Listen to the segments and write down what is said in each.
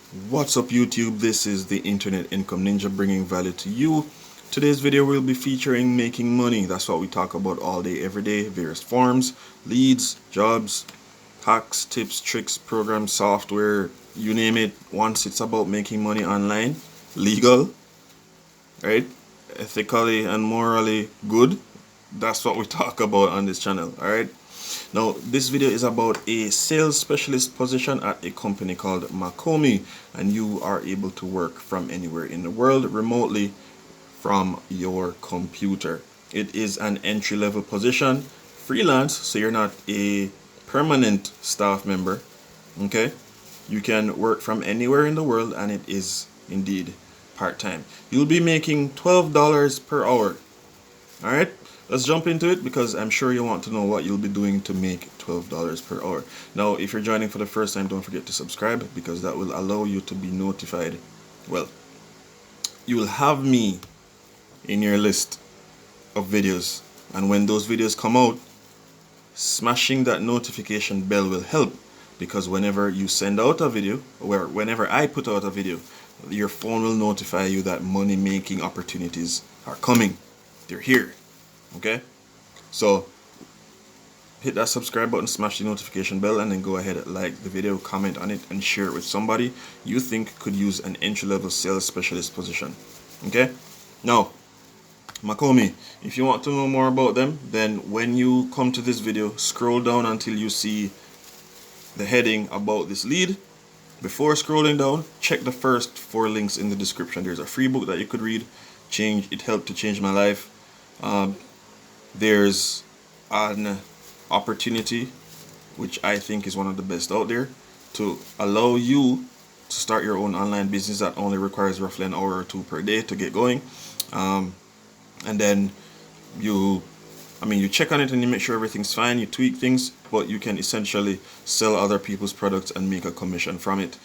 What's up YouTube? This is the Internet Income Ninja bringing value to you. Today's video will be featuring making money. That's what we talk about all day, every day. Various forms, leads, jobs, hacks, tips, tricks, programs, software, you name it. Once it's about making money online, legal, right? Ethically and morally good. That's what we talk about on this channel, alright? Now, this video is about a sales specialist position at a company called Makomi, and you are able to work from anywhere in the world remotely from your computer. It is an entry-level position, freelance, so you're not a permanent staff member, okay? You can work from anywhere in the world, and it is indeed part-time. You'll be making $12 per hour. All right, let's jump into it because I'm sure you want to know what you'll be doing to make $12 per hour. Now, if you're joining for the first time, don't forget to subscribe because that will allow you to be notified. Well, you will have me in your list of videos, and when those videos come out, smashing that notification bell will help, because whenever you send out a video, or whenever I put out a video, your phone will notify you that money making opportunities are coming. They're here. Okay, so hit that subscribe button, smash the notification bell, and then go ahead and like the video, comment on it, and share it with somebody you think could use an entry-level sales specialist position. Okay, now Makomi, if you want to know more about them, then when you come to this video, scroll down until you see the heading about this lead. Before scrolling down, check the first 4 links in the description. There's a free book that you could read. It helped to change my life. There's an opportunity, which I think is one of the best out there, to allow you to start your own online business that only requires roughly an hour or 2 per day to get going. And then you check on it and you make sure everything's fine, you tweak things, but you can essentially sell other people's products and make a commission from it.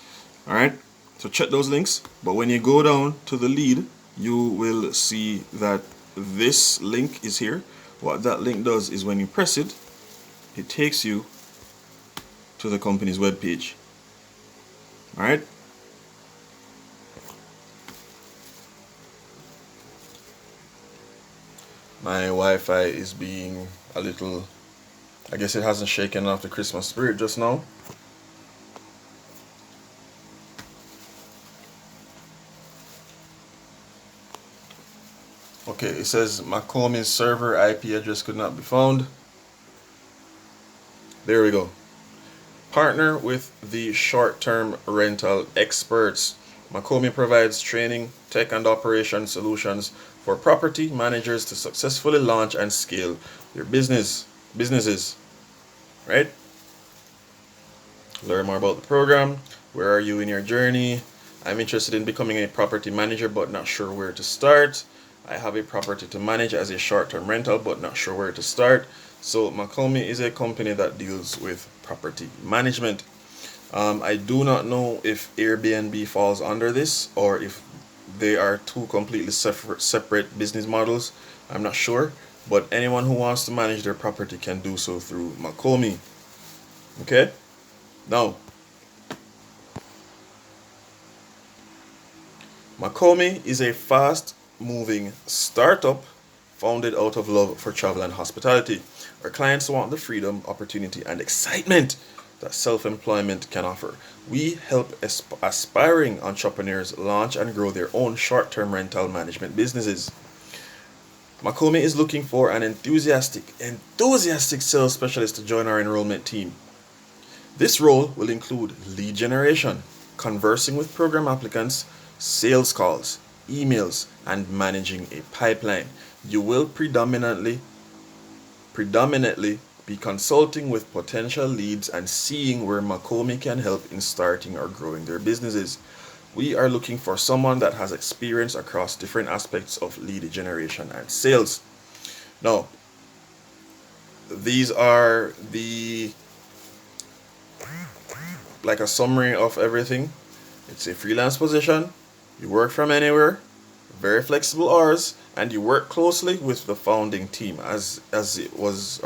Alright, so check those links. But when you go down to the lead, you will see that this link is here. What that link does is when you press it, it takes you to the company's webpage. Alright, my Wi-Fi is being a little, I guess it hasn't shaken off the Christmas spirit just now. Okay, it says Makomi's server IP address could not be found. There we go. Partner with the short-term rental experts. Makomi provides training, tech and operation solutions for property managers to successfully launch and scale their businesses. Right? Learn more about the program. Where are you in your journey? I'm interested in becoming a property manager but not sure where to start. I have a property to manage as a short-term rental but not sure where to start. So Makomi is a company that deals with property management. I do not know if Airbnb falls under this or if they are two completely separate business models. I'm not sure, but anyone who wants to manage their property can do so through Makomi. Okay? Now, Makomi is a fast-moving startup founded out of love for travel and hospitality. Our clients want the freedom, opportunity, and excitement that self-employment can offer. We help aspiring entrepreneurs launch and grow their own short-term rental management businesses. Makomi is looking for an enthusiastic sales specialist to join our enrollment team. This role will include lead generation, conversing with program applicants, sales calls, emails, and managing a pipeline. You will predominantly be consulting with potential leads and seeing where Makomi can help in starting or growing their businesses. We are looking for someone that has experience across different aspects of lead generation and sales. Now, these are like a summary of everything. It's a freelance position. You work from anywhere, very flexible hours, and you work closely with the founding team. As was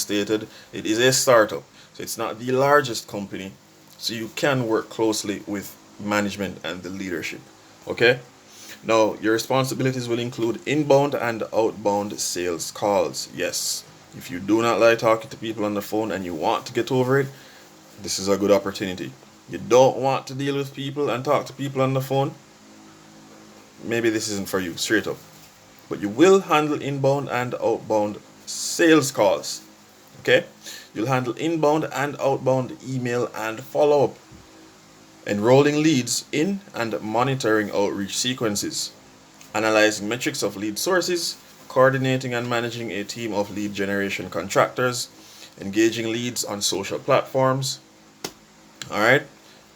stated, it is a startup, so it's not the largest company, so you can work closely with management and the leadership. Okay? Now, your responsibilities will include inbound and outbound sales calls. Yes, if you do not like talking to people on the phone and you want to get over it, this is a good opportunity. You don't want to deal with people and talk to people on the phone, maybe this isn't for you, straight up. But you will handle inbound and outbound sales calls. Okay? You'll handle inbound and outbound email and follow up, enrolling leads in and monitoring outreach sequences, analyzing metrics of lead sources, coordinating and managing a team of lead generation contractors, engaging leads on social platforms. All right.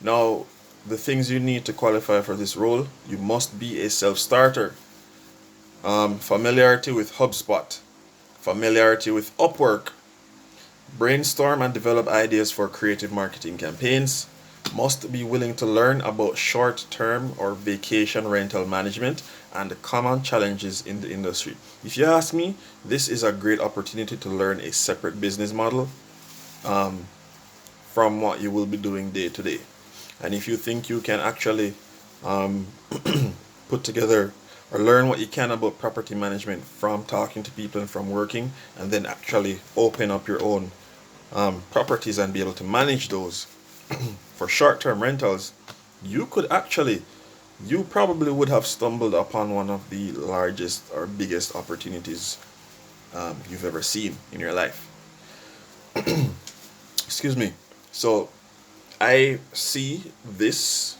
Now, the things you need to qualify for this role: you must be a self-starter, familiarity with HubSpot, familiarity with Upwork, brainstorm and develop ideas for creative marketing campaigns, must be willing to learn about short-term or vacation rental management and the common challenges in the industry. If you ask me, this is a great opportunity to learn a separate business model from what you will be doing day to day. And if you think you can actually um, put together or learn what you can about property management from talking to people and from working, and then actually open up your own properties and be able to manage those for short-term rentals, you could actually, you probably would have stumbled upon one of the largest or biggest opportunities you've ever seen in your life. Excuse me. So I see this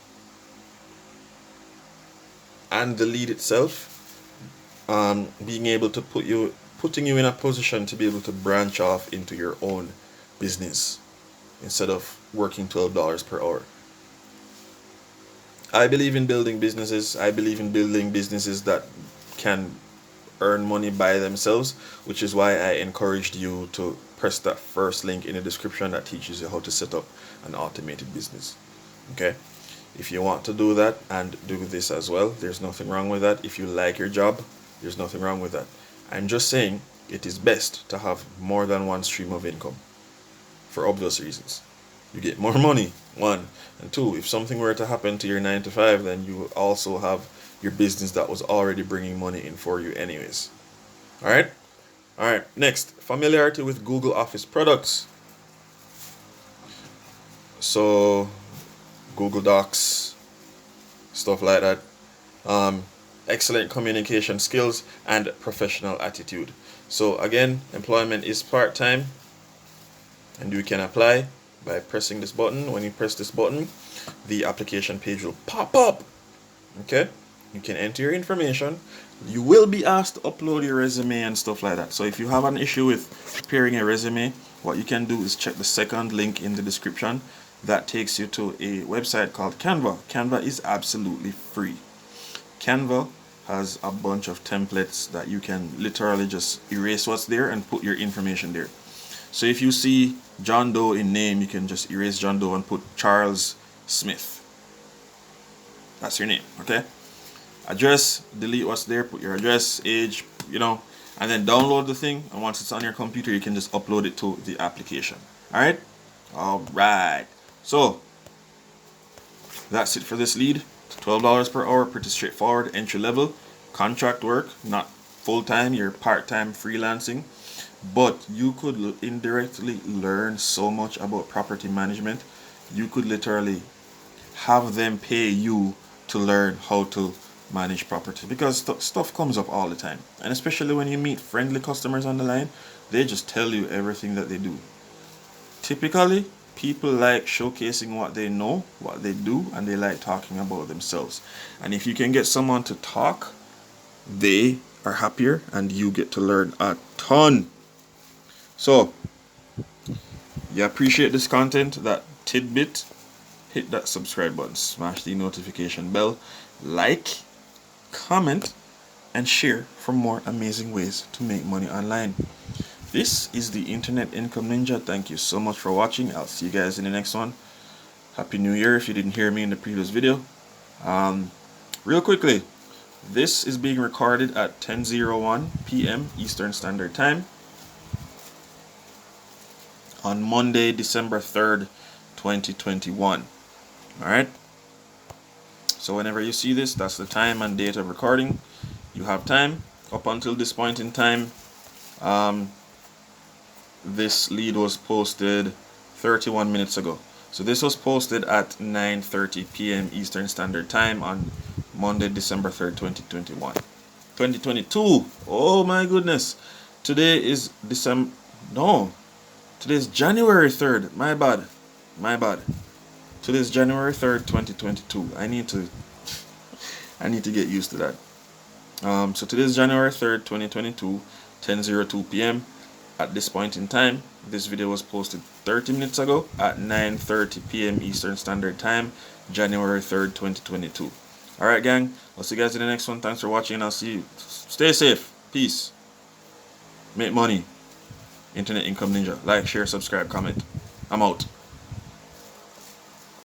and the lead itself being able to putting you in a position to be able to branch off into your own business instead of working $12 per hour. I believe in building businesses. I believe in building businesses that can earn money by themselves, which is why I encouraged you to press that first link in the description that teaches you how to set up an automated business. Okay? If you want to do that and do this as well, there's nothing wrong with that. If you like your job, there's nothing wrong with that. I'm just saying it is best to have more than one stream of income for obvious reasons. You get more money, one, and two, if something were to happen to your 9 to 5, then you also have your business that was already bringing money in for you anyways. All right? All right, next, familiarity with Google Office products. So Google Docs, stuff like that. Excellent communication skills and professional attitude. So again, employment is part-time, and you can apply by pressing this button. When you press this button, the application page will pop up. Okay, you can enter your information. You will be asked to upload your resume and stuff like that. So if you have an issue with preparing a resume, what you can do is check the second link in the description. That takes you to a website called Canva. Canva is absolutely free. Canva has a bunch of templates that you can literally just erase what's there and put your information there. So if you see John Doe in name, you can just erase John Doe and put Charles Smith. That's your name, okay? Address, delete what's there, put your address, age, and then download the thing. And once it's on your computer, you can just upload it to the application. Alright? Alright. So, that's it for this lead. It's $12 per hour, pretty straightforward, entry level, contract work, not full-time, you're part-time freelancing. But you could indirectly learn so much about property management. You could literally have them pay you to learn how to manage property, because stuff comes up all the time, and especially when you meet friendly customers on the line, they just tell you everything that they do. Typically, people like showcasing what they know, what they do, and they like talking about themselves. And if you can get someone to talk, they are happier and you get to learn a ton. So, you appreciate this content, that tidbit, hit that subscribe button, smash the notification bell, like, comment, and share for more amazing ways to make money online. This is the Internet Income Ninja. Thank you so much for watching. I'll see you guys in the next one. Happy New Year if you didn't hear me in the previous video. Real quickly, this is being recorded at 10:01 p.m. Eastern Standard Time on Monday, December 3rd, 2021. Alright? So whenever you see this, that's the time and date of recording. You have time. Up until this point in time, this lead was posted 31 minutes ago. So this was posted at 9:30 p.m. Eastern Standard Time on Monday, December 3rd, 2021. 2022. Oh my goodness. Today is December. No. Today is January 3rd. My bad. My bad. Today is January 3rd, 2022. I need to get used to that. So today is January 3rd, 2022, 10:02 p.m. At this point in time, this video was posted 30 minutes ago at 9:30 p.m. Eastern Standard Time, January 3rd, 2022. Alright, gang. I'll see you guys in the next one. Thanks for watching. I'll see you. Stay safe. Peace. Make money. Internet Income Ninja. Like, share, subscribe, comment. I'm out.